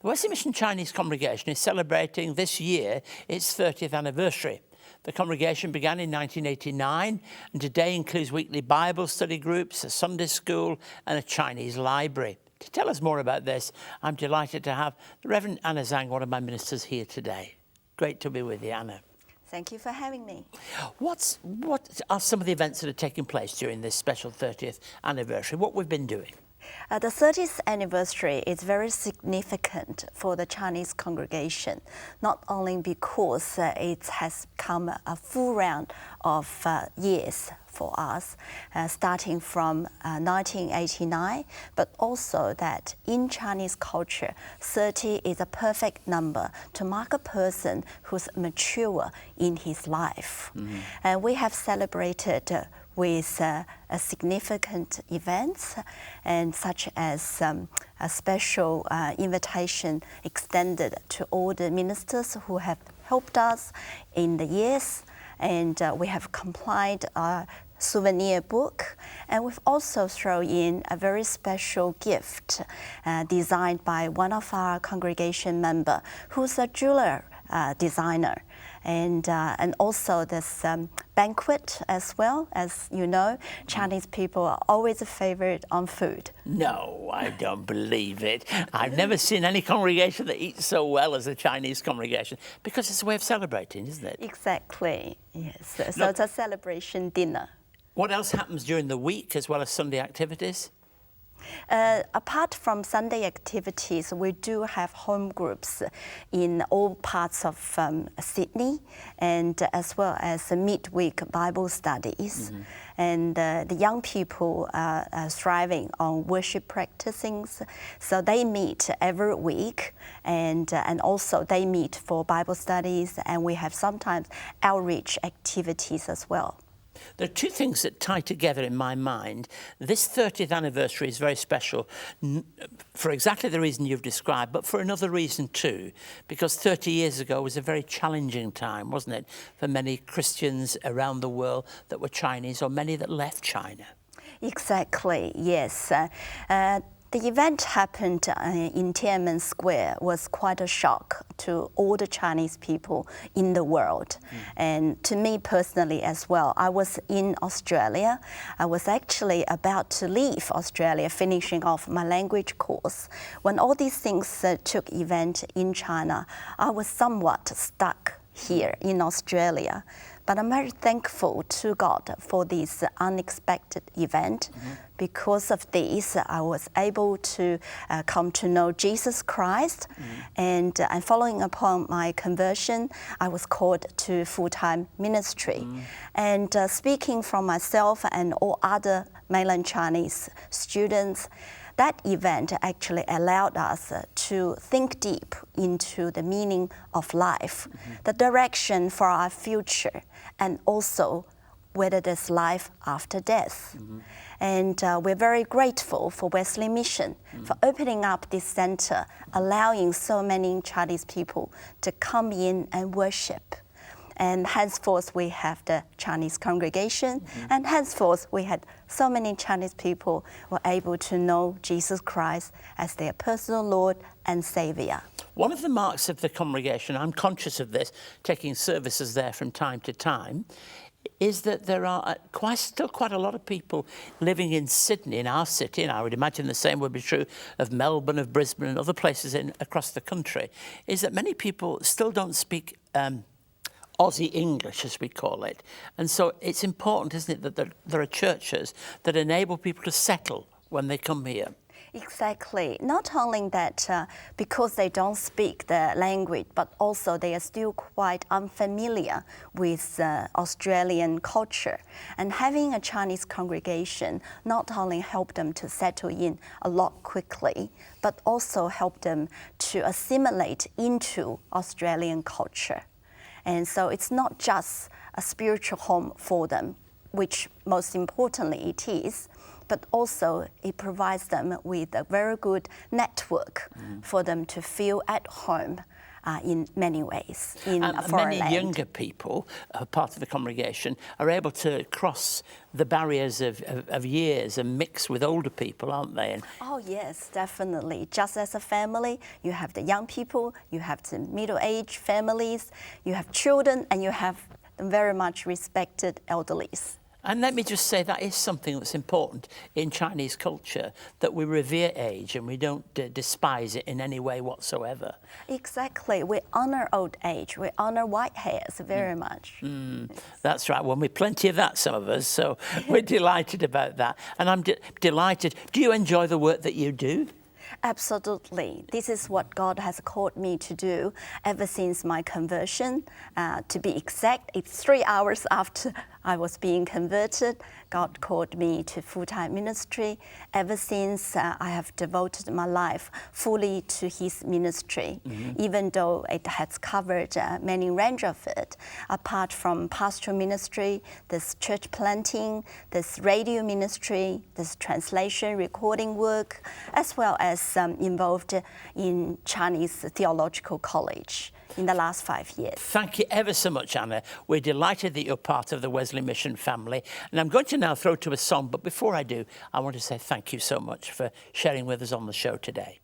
The Wesley Mission Chinese congregation is celebrating this year its 30th anniversary. The congregation began in 1989 and today includes weekly Bible study groups, a Sunday school and a Chinese library. To tell us more about this, I'm delighted to have the Reverend Anna Zhang, one of my ministers, here today. Great to be with you, Anna. Thank you for having me. What are some of the events that are taking place during this special 30th anniversary? What we've been doing? The 30th anniversary is very significant for the Chinese congregation, not only because it has come a full round of years for us, starting from 1989, but also that in Chinese culture, 30 is a perfect number to mark a person who's mature in his life. Mm-hmm. And we have celebrated with significant events, and such as a special invitation extended to all the ministers who have helped us in the years, and we have complied a souvenir book, and we've also thrown in a very special gift designed by one of our congregation member, who's a jeweler designer. And also this banquet as well. As you know, Chinese people are always a favorite on food. No, I don't believe it. I've never seen any congregation that eats so well as the Chinese congregation, because it's a way of celebrating, isn't it? Exactly, yes. So it's a celebration dinner. What else happens during the week as well as Sunday activities? Apart from Sunday activities, we do have home groups in all parts of Sydney, and as well as midweek Bible studies. Mm-hmm. And the young people are thriving on worship practicings, so they meet every week, and also they meet for Bible studies, and we have sometimes outreach activities as well. There are two things that tie together in my mind. This 30th anniversary is very special for exactly the reason you've described, but for another reason too, because 30 years ago was a very challenging time, wasn't it, for many Christians around the world that were Chinese, or many that left China. Exactly, yes. The event happened in Tiananmen Square was quite a shock to all the Chinese people in the world. And to me personally as well. I was in Australia. I was actually about to leave Australia, finishing off my language course. When all these things took event in China, I was somewhat stuck here in Australia. But I'm very thankful to God for this unexpected event. Mm-hmm. Because of this, I was able to come to know Jesus Christ. Mm-hmm. And following upon my conversion, I was called to full-time ministry. Mm-hmm. And speaking from myself and all other mainland Chinese students, that event actually allowed us to think deep into the meaning of life, mm-hmm. the direction for our future, and also whether there's life after death. Mm-hmm. And we're very grateful for Wesley Mission for opening up this center, allowing so many Chinese people to come in and worship. And henceforth, we have the Chinese congregation, and henceforth, we had so many Chinese people who were able to know Jesus Christ as their personal Lord and Savior. One of the marks of the congregation, I'm conscious of this, taking services there from time to time, is that there are still quite a lot of people living in Sydney, in our city, and I would imagine the same would be true of Melbourne, of Brisbane, and other places across the country, is that many people still don't speak Aussie English, as we call it. And so it's important, isn't it, that there are churches that enable people to settle when they come here. Exactly. Not only that because they don't speak the language, but also they are still quite unfamiliar with Australian culture. And having a Chinese congregation not only helped them to settle in a lot quickly, but also helped them to assimilate into Australian culture. And so it's not just a spiritual home for them, which most importantly it is, but also it provides them with a very good network for them to feel at home in many ways in a foreign many land. younger people, part of the congregation, are able to cross the barriers of years and mix with older people, aren't they? Oh yes, definitely. Just as a family, you have the young people, you have the middle-aged families, you have children, and you have very much respected elderlies. And let me just say that is something that's important in Chinese culture, that we revere age and we don't despise it in any way whatsoever. Exactly. We honor old age. We honor white hairs very much. That's right. Well, we've plenty of that, some of us, so we're delighted about that. And I'm delighted. Do you enjoy the work that you do? Absolutely. This is what God has called me to do ever since my conversion. To be exact, it's 3 hours after I was being converted. God called me to full-time ministry. Ever since, I have devoted my life fully to His ministry, even though it has covered many range of it. Apart from pastoral ministry, there's church planting, there's radio ministry, there's translation, recording work, as well as involved in Chinese Theological College in the last 5 years. Thank you ever so much, Anna. We're delighted that you're part of the Wesley Mission family. And I'm going to now throw to a song, but before I do, I want to say thank you so much for sharing with us on the show today.